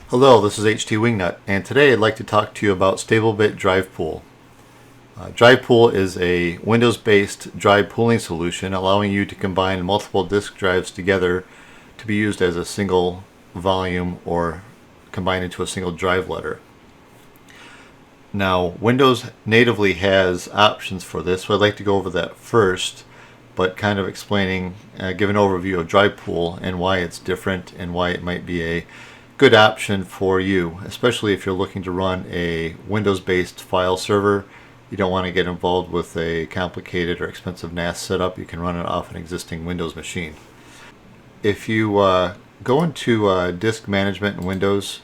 Hello, this is HT Wingnut, and today I'd like to talk to you about Stablebit Drivepool. Drivepool is a Windows-based drive pooling solution allowing you to combine multiple disk drives together to be used as a single volume or combined into a single drive letter. Now, Windows natively has options for this, so I'd like to go over that first, but kind of explaining, give an overview of Drivepool and why it's different and why it might be a good option for you, especially if you're looking to run a Windows-based file server. You don't want to get involved with a complicated or expensive NAS setup. You can run it off an existing Windows machine. If you go into disk management in Windows,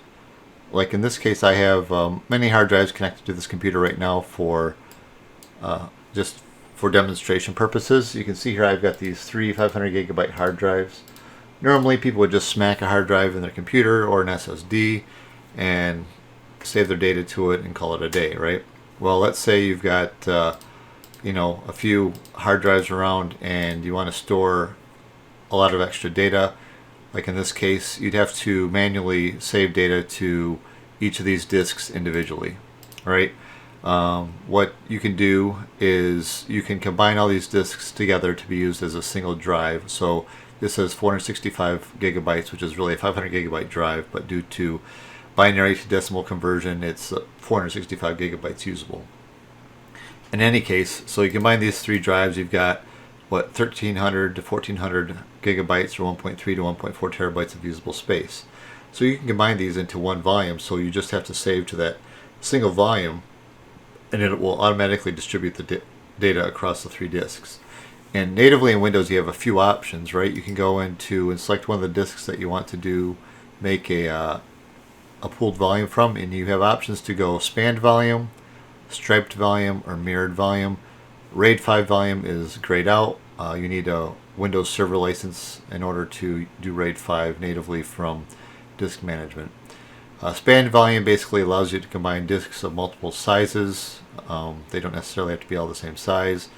like in this case, I have many hard drives connected to this computer right now for just for demonstration purposes. You can see here I've got these three 500 gigabyte hard drives. Normally people would just smack a hard drive in their computer or an SSD and save their data to it and call it a day, right? Well, let's say you've got a few hard drives around and you want to store a lot of extra data. Like in this case, you'd have to manually save data to each of these disks individually, right? What you can do is you can combine all these disks together to be used as a single drive. So this is 465 gigabytes, which is really a 500 gigabyte drive, but due to binary to decimal conversion, it's 465 gigabytes usable. In any case, so you combine these three drives, you've got 1300 to 1400 gigabytes or 1.3 to 1.4 terabytes of usable space. So you can combine these into one volume, so you just have to save to that single volume and it will automatically distribute the data across the three disks. And natively in Windows you have a few options, right? You can go into and select one of the disks that you want to make a pooled volume from, and you have options to go spanned volume, striped volume, or mirrored volume. RAID 5 volume is grayed out. You need a Windows Server license in order to do RAID 5 natively from disk management. Spanned volume basically allows you to combine disks of multiple sizes. They don't necessarily have to be all the same size,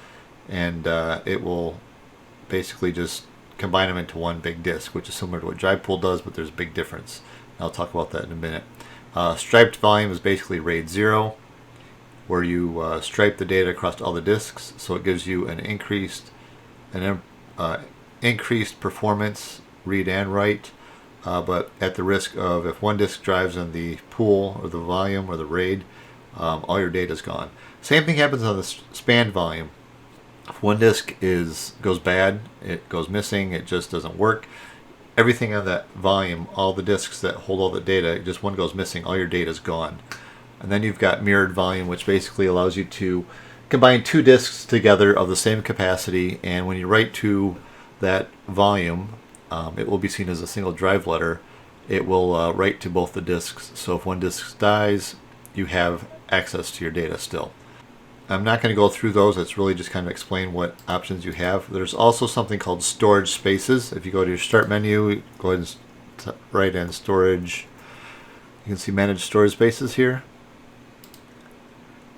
and it will basically just combine them into one big disk, which is similar to what Drivepool does, but there's a big difference. I'll talk about that in a minute. Striped volume is basically RAID 0, where you stripe the data across all the disks, so it gives you an increased performance, read and write, but at the risk of, if one disk drives in the pool or the volume or the RAID, all your data is gone. Same thing happens on the spanned volume. If one disk goes bad, it goes missing, it just doesn't work, everything on that volume, all the disks that hold all the data, just one goes missing, all your data is gone. And then you've got mirrored volume, which basically allows you to combine two disks together of the same capacity, and when you write to that volume, it will be seen as a single drive letter. It will write to both the disks, so if one disk dies, you have access to your data still. I'm not going to go through those. It's really just kind of explain what options you have. There's also something called storage spaces. If you go to your start menu, go ahead and write in storage. You can see manage storage spaces here.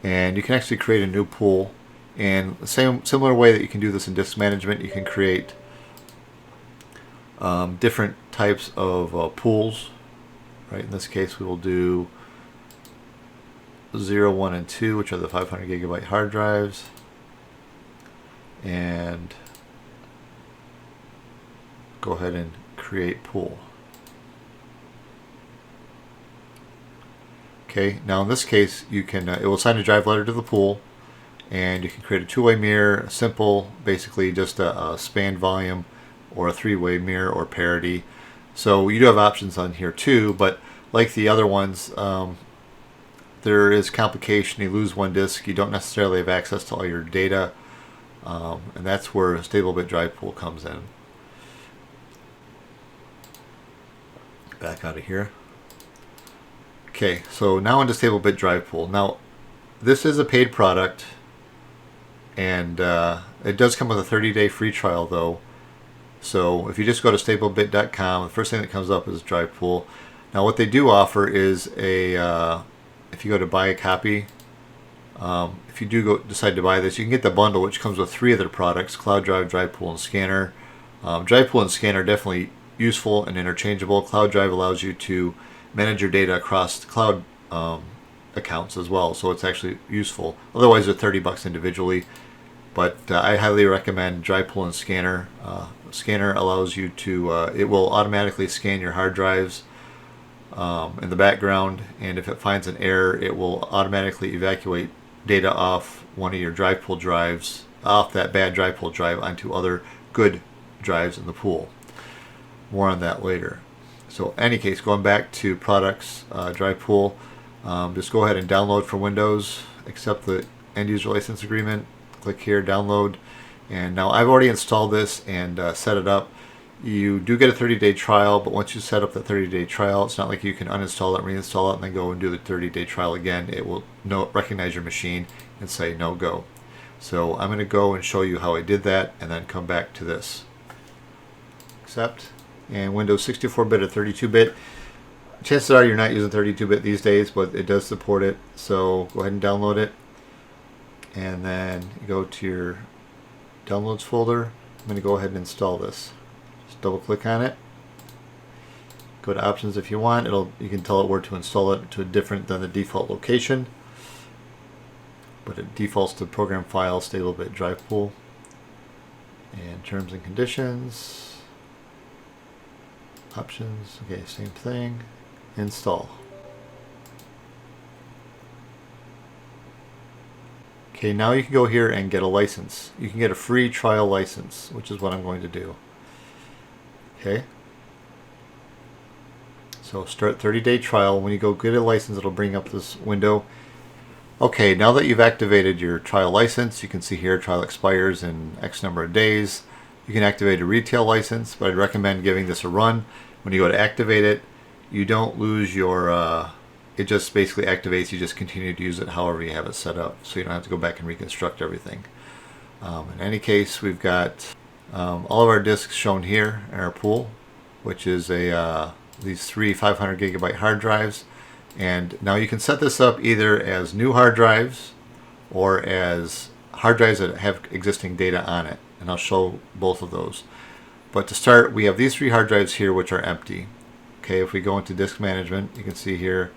And you can actually create a new pool. And the similar way that you can do this in disk management, you can create different types of pools. Right? In this case, we will do 0, 1, and 2, which are the 500 gigabyte hard drives, and go ahead and create pool. Okay, now in this case you can it will assign a drive letter to the pool, and you can create a two-way mirror, a simple, basically just a spanned volume, or a three-way mirror or parity. So you do have options on here too, but like the other ones, there is complication. You lose one disk, you don't necessarily have access to all your data, and that's where Stablebit Drivepool comes in. Back out of here. Okay, so now into Stablebit Drivepool. Now, this is a paid product, and it does come with a 30-day free trial though. So if you just go to stablebit.com, the first thing that comes up is Drivepool. Now what they do offer is if you go to buy a copy, if you do decide to buy this, you can get the bundle, which comes with 3 of their products: Cloud Drive, Drivepool, and Scanner. Drivepool and Scanner are definitely useful and interchangeable. Cloud Drive allows you to manage your data across cloud accounts as well. So it's actually useful. Otherwise, they're $30 individually. But I highly recommend Drivepool and Scanner. Scanner allows you to, it will automatically scan your hard drives in the background, and if it finds an error, it will automatically evacuate data off one of your Drivepool drives, off that bad Drivepool drive onto other good drives in the pool. More on that later. So in any case, going back to products, Drivepool, just go ahead and download for Windows, accept the end user license agreement, click here, download, and now I've already installed this and set it up. You do get a 30-day trial, but once you set up the 30-day trial, it's not like you can uninstall it, reinstall it, and then go and do the 30-day trial again. It will recognize your machine and say no go. So I'm going to go and show you how I did that and then come back to this. Accept. And Windows 64-bit or 32-bit. Chances are you're not using 32-bit these days, but it does support it. So go ahead and download it. And then you go to your downloads folder. I'm going to go ahead and install this. Just double click on it. Go to options if you want. You can tell it where to install it to a different than the default location. But it defaults to program file, Stablebit Drivepool. And terms and conditions. Options. Okay, same thing. Install. Okay, now you can go here and get a license. You can get a free trial license, which is what I'm going to do. Okay. So start 30-day trial. When you go get a license, it'll bring up this window. Okay, now that you've activated your trial license, you can see here trial expires in X number of days. You can activate a retail license, but I'd recommend giving this a run. When you go to activate it, you don't lose your, it just basically activates. You just continue to use it however you have it set up, so you don't have to go back and reconstruct everything. In any case, we've got all of our disks shown here in our pool, which is these three 500 gigabyte hard drives. And now you can set this up either as new hard drives or as hard drives that have existing data on it. And I'll show both of those. But to start, we have these three hard drives here which are empty. Okay, if we go into disk management, you can see here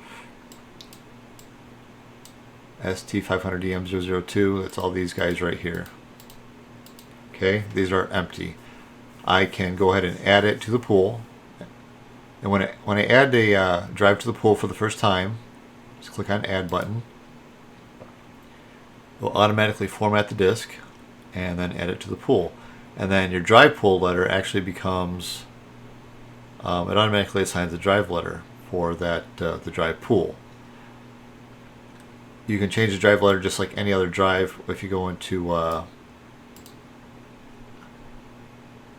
ST500DM002, that's all these guys right here. Okay, these are empty. I can go ahead and add it to the pool. And when I add a drive to the pool for the first time, just click on Add button. It will automatically format the disk and then add it to the pool. And then your drive pool letter actually becomes, it automatically assigns a drive letter for that the drive pool. You can change the drive letter just like any other drive. If you go into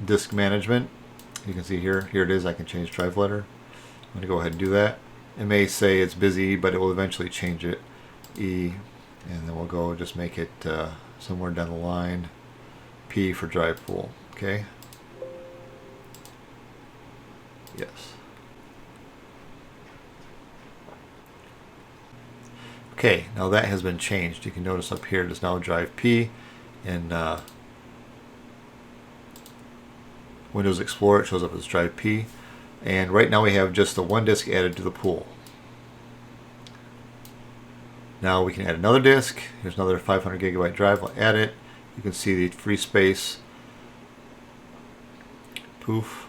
disk management, you can see here it is. I can change drive letter. I'm going to go ahead and do that. It may say it's busy, but it will eventually change it. E, and then we'll go just make it somewhere down the line. P for drive pool. Okay. Yes. Okay, now that has been changed. You can notice up here it is now drive P, and Windows Explorer, it shows up as drive P. And right now we have just the one disk added to the pool. Now we can add another disk. Here's another 500 gigabyte drive. I'll add it. You can see the free space. Poof.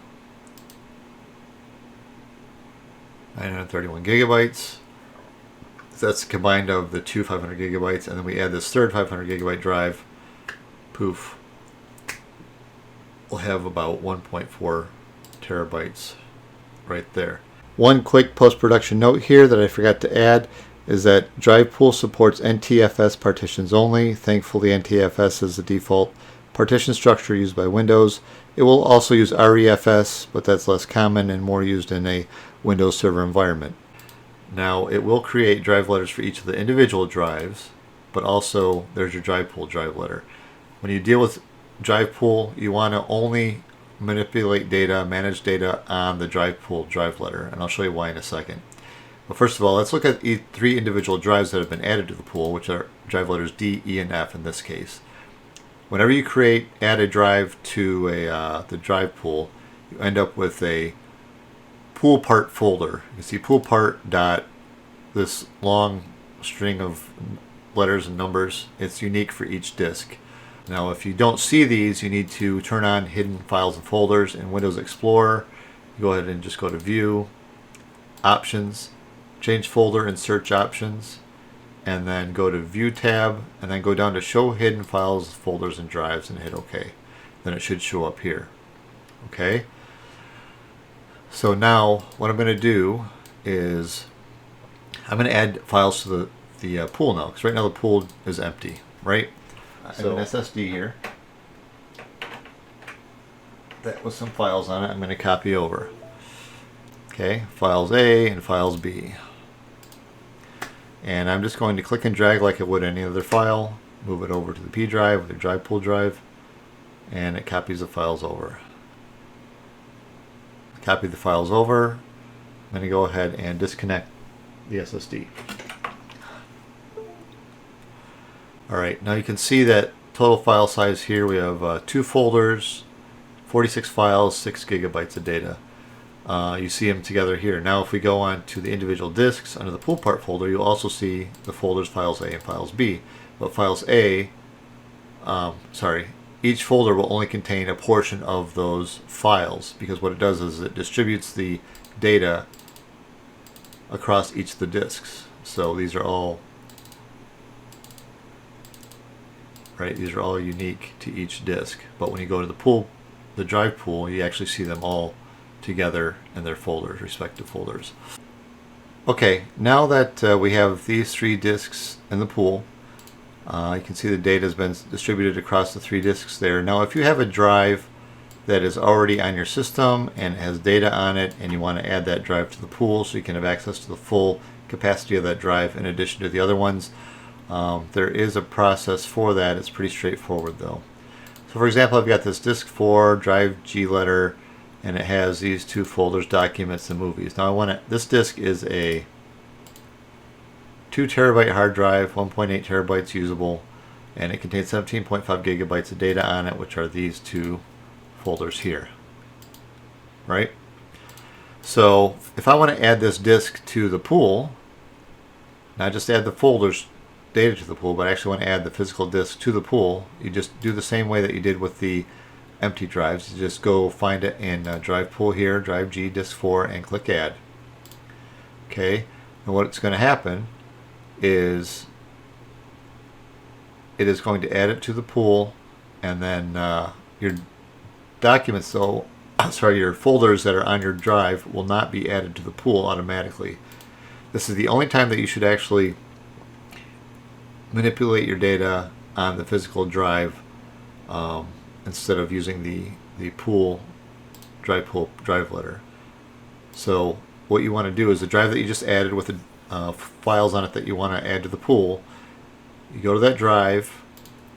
931 gigabytes. So that's combined of the two 500 gigabytes, and then we add this third 500 gigabyte drive. Poof. We'll have about 1.4 terabytes right there. One quick post-production note here that I forgot to add is that Drivepool supports NTFS partitions only. Thankfully, NTFS is the default partition structure used by Windows. It will also use REFS, but that's less common and more used in a Windows Server environment. Now, it will create drive letters for each of the individual drives, but also there's your Drivepool drive letter. When you deal with Drivepool, you want to only manipulate data, manage data on the Drivepool drive letter, and I'll show you why in a second. But first of all, let's look at three individual drives that have been added to the pool, which are drive letters D, E, and F in this case. Whenever you add a drive to the drive pool, you end up with a pool part folder. You can see pool part dot, this long string of letters and numbers. It's unique for each disk. Now if you don't see these, you need to turn on hidden files and folders in Windows Explorer. Go ahead and just go to View, Options, change folder and search options, and then go to View tab, and then go down to Show Hidden Files, Folders, and Drives, and hit OK. Then it should show up here. Okay. So now what I'm going to do is I'm going to add files to the pool now, because right now the pool is empty, right? So I have an SSD here that with some files on it I'm going to copy over. Okay, files A and files B. And I'm just going to click and drag like I would any other file, move it over to the P drive, the Drivepool drive, and it copies the files over. Copy the files over. I'm going to go ahead and disconnect the SSD. Alright, now you can see that total file size here, we have 2 folders, 46 files, 6 gigabytes of data. You see them together here. Now if we go on to the individual disks under the pool part folder, you'll also see the folders files A and files B. But files A, each folder will only contain a portion of those files, because what it does is it distributes the data across each of the disks. So these are all these are all unique to each disk. But when you go to the drive pool, you actually see them all together in their folders, respective folders. Okay, now that we have these 3 disks in the pool, you can see the data has been distributed across the 3 disks there. Now if you have a drive that is already on your system and has data on it, and you want to add that drive to the pool so you can have access to the full capacity of that drive in addition to the other ones, there is a process for that. It's pretty straightforward though. So for example, I've got this disk 4 drive G letter, and it has these 2 folders, documents and movies. Now this disk is a 2 terabyte hard drive, 1.8 terabytes usable, and it contains 17.5 gigabytes of data on it, which are these 2 folders here. Right? So if I want to add this disk to the pool, not just add the folders data to the pool, but I actually want to add the physical disk to the pool, you just do the same way that you did with the empty drives. You just go find it in Drive Pool here, Drive G Disk 4, and click Add. Okay, and what's going to happen is it is going to add it to the pool, and then your documents, your folders that are on your drive will not be added to the pool automatically. This is the only time that you should actually manipulate your data on the physical drive instead of using the pool drive letter. So what you want to do is the drive that you just added with the files on it that you want to add to the pool, you go to that drive,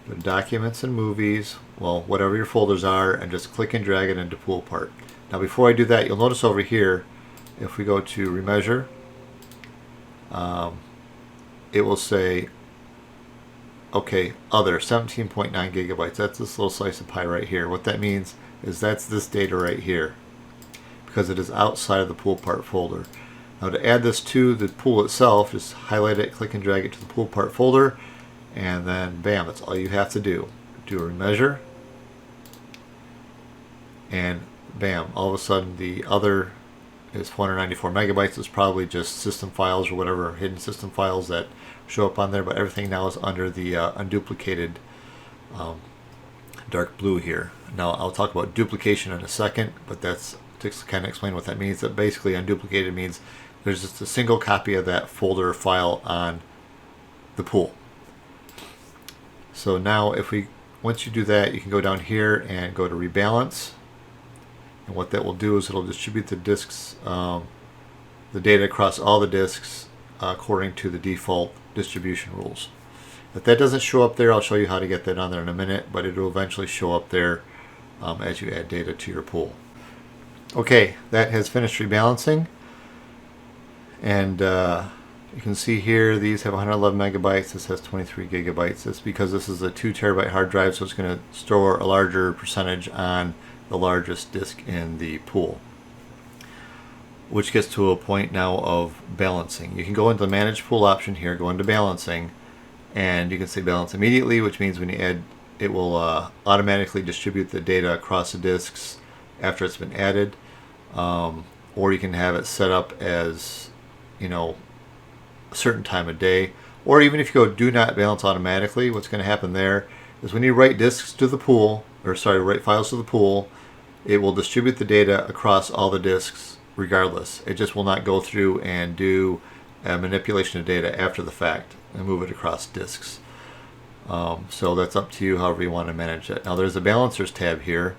go to Documents and Movies, well, whatever your folders are, and just click and drag it into pool part. Now before I do that, you'll notice over here, if we go to Remeasure, it will say, okay, other 17.9 gigabytes. That's this little slice of pie right here. What that means is that's this data right here, because it is outside of the pool part folder. Now to add this to the pool itself, just highlight it, click and drag it to the pool part folder, and then bam, that's all you have to do. Do a remeasure, and bam, all of a sudden the other is 494 megabytes. It's probably just system files or whatever hidden system files that show up on there, but everything now is under the unduplicated dark blue here. Now I'll talk about duplication in a second, but that's to kind of explain what that means. That basically unduplicated means there's just a single copy of that folder file on the pool. So now once you do that, you can go down here and go to rebalance, and what that will do is it'll distribute the disks, the data across all the disks according to the default distribution rules. If that doesn't show up there, I'll show you how to get that on there in a minute, but it will eventually show up there as you add data to your pool. Okay, that has finished rebalancing, and you can see here these have 111 megabytes, this has 23 gigabytes. That's because this is a 2 terabyte hard drive, so it's going to store a larger percentage on the largest disk in the pool. which gets to a point now of balancing. You can go into the manage pool option here, go into balancing, and you can say balance immediately, which means when you add, it will automatically distribute the data across the disks after it's been added. Or you can have it set up as, a certain time of day. Or even if you go do not balance automatically, what's going to happen there is when you write disks to the pool, write files to the pool, it will distribute the data across all the disks regardless. It just will not go through and do a manipulation of data after the fact and move it across disks. So that's up to you however you want to manage it. Now there's a balancers tab here,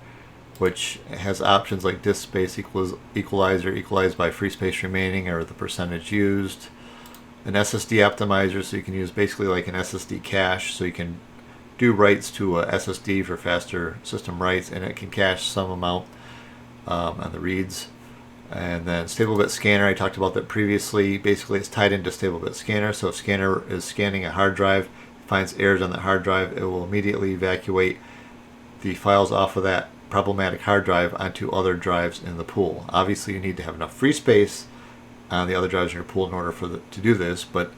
which has options like disk space equalizer, equalized by free space remaining, or the percentage used. An SSD optimizer, so you can use basically like an SSD cache, so you can do writes to a SSD for faster system writes, and it can cache some amount on the reads. And then Stablebit Scanner, I talked about that previously. Basically it's tied into Stablebit Scanner, so if Scanner is scanning a hard drive, finds errors on that hard drive, it will immediately evacuate the files off of that problematic hard drive onto other drives in the pool. Obviously you need to have enough free space on the other drives in your pool in order to do this, but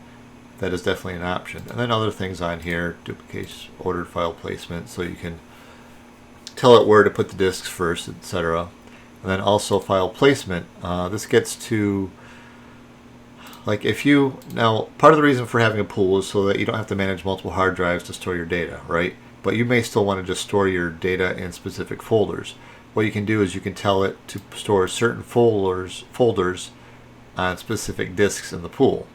that is definitely an option. And then other things on here, duplication, ordered file placement, so you can tell it where to put the disks first, etc. And then also file placement. This gets to, like, now part of the reason for having a pool is so that you don't have to manage multiple hard drives to store your data, right? But you may still want to just store your data in specific folders. What you can do is you can tell it to store certain folders on specific disks in the pool.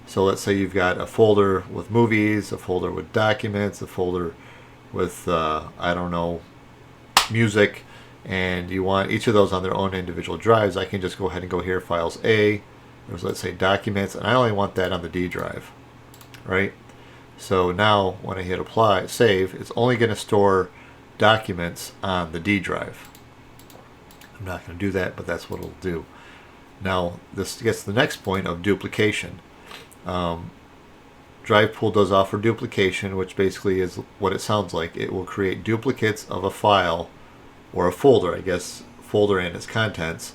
So let's say you've got a folder with movies, a folder with documents, a folder with, music, and you want each of those on their own individual drives. I can just go ahead and go here, files A, there's, let's say, documents, and I only want that on the D drive, right? So now when I hit apply, save, it's only going to store documents on the D drive. I'm not going to do that, but that's what it'll do. Now this gets to the next point of duplication. Drivepool does offer duplication, which basically is what it sounds like. It will create duplicates of a file or a folder, I guess, folder and its contents,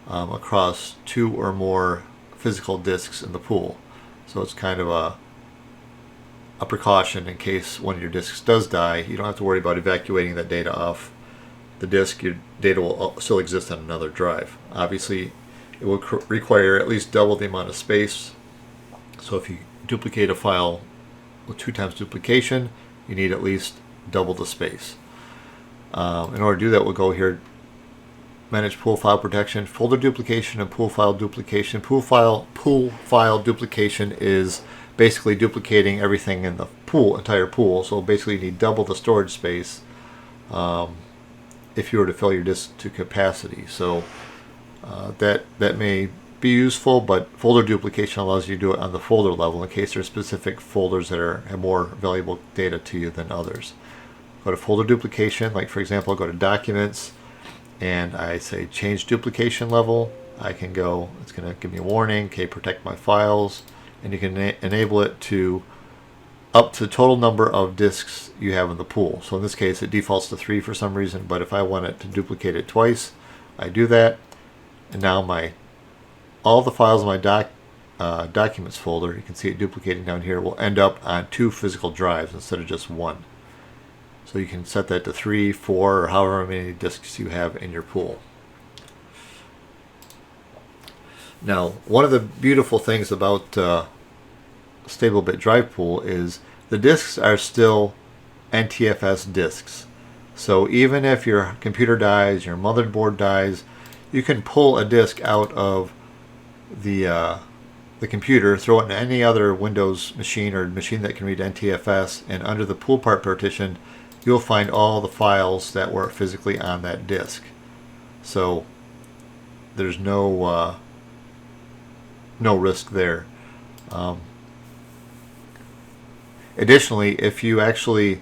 across 2 or more physical disks in the pool. So it's kind of a precaution in case one of your disks does die. You don't have to worry about evacuating that data off the disk. Your data will still exist on another drive. Obviously it will require at least double the amount of space. So if you duplicate a file with 2 times duplication, you need at least double the space. In order to do that, we'll go here, manage pool file protection, folder duplication, and pool file duplication. Pool file duplication is basically duplicating everything in the pool, entire pool. So basically you need double the storage space if you were to fill your disk to capacity. So that may be useful, but folder duplication allows you to do it on the folder level in case there are specific folders that have more valuable data to you than others. Go to folder duplication, like for example, I'll go to documents and I say change duplication level. I can go, it's going to give me a warning, okay, protect my files, and you can enable it to up to the total number of disks you have in the pool. So in this case it defaults to 3 for some reason, but if I want it to duplicate it twice, I do that, and now all the files in my documents folder, you can see it duplicating down here, will end up on 2 physical drives instead of just 1. So you can set that to 3, 4, or however many disks you have in your pool. Now, one of the beautiful things about Stablebit Drivepool is the disks are still NTFS disks. So even if your computer dies, your motherboard dies, you can pull a disk out of the computer, throw it in any other Windows machine or machine that can read NTFS, and under the pool part partition you'll find all the files that were physically on that disk. So there's no risk there. Additionally, if you actually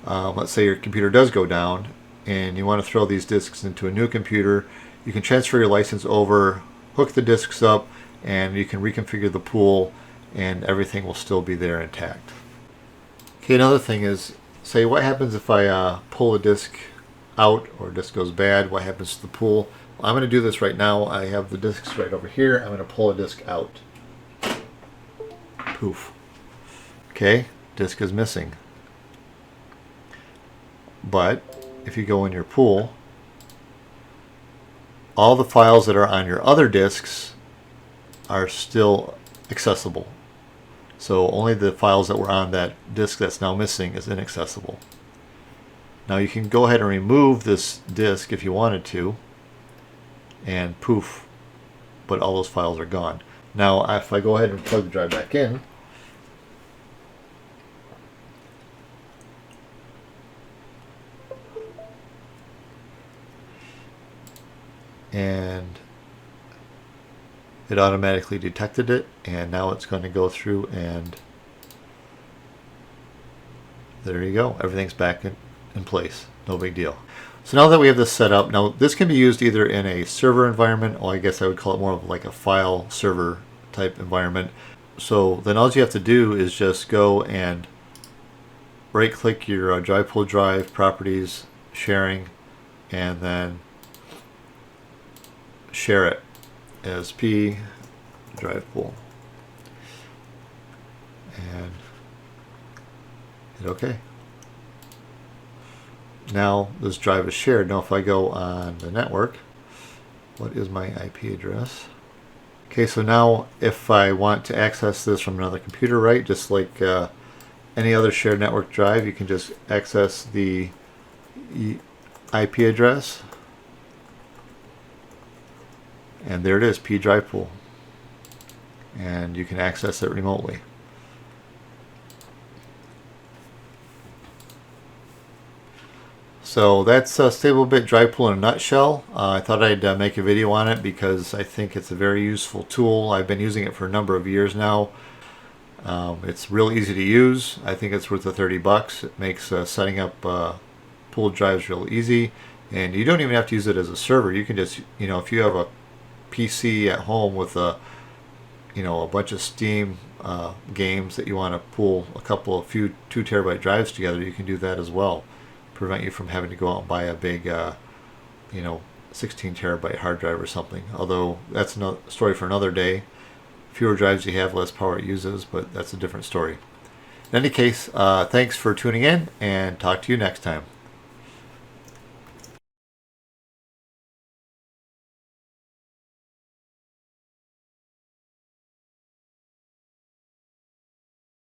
let's say your computer does go down and you want to throw these disks into a new computer, you can transfer your license over, hook the disks up, and you can reconfigure the pool and everything will still be there intact. Okay, another thing is, say what happens if I pull a disk out or a disk goes bad, what happens to the pool? I'm going to do this right now. I have the discs right over here. I'm going to pull a disc out. Poof. Okay, disc is missing. But if you go in your pool, all the files that are on your other discs are still accessible. So only the files that were on that disk that's now missing is inaccessible. Now you can go ahead and remove this disk if you wanted to, and poof, but all those files are gone. Now if I go ahead and plug the drive back in, and it automatically detected it, and now it's going to go through, and there you go. Everything's back in place. No big deal. So now that we have this set up, now this can be used either in a server environment, or I guess I would call it more of like a file server type environment. So then all you have to do is just go and right click your Drivepool drive, properties, sharing, and then share it as P Drivepool, and hit OK. Now this drive is shared. Now if I go on the network, what is my IP address? Okay, so now if I want to access this from another computer, right, just like any other shared network drive, you can just access the IP address, and there it is, P Drivepool, and you can access it remotely. So that's Stablebit Drivepool in a nutshell. I thought I'd make a video on it because I think it's a very useful tool. I've been using it for a number of years now. It's real easy to use. I think it's worth the 30 bucks. It makes setting up pool drives real easy, and you don't even have to use it as a server. You can just, if you have a PC at home with a bunch of Steam games that you want to pool a few 2 terabyte drives together, you can do that as well. Prevent you from having to go out and buy a big 16 terabyte hard drive or something, although that's a story for another day. Fewer drives you have, less power it uses, but that's a different story. In any case, thanks for tuning in, and talk to you next time.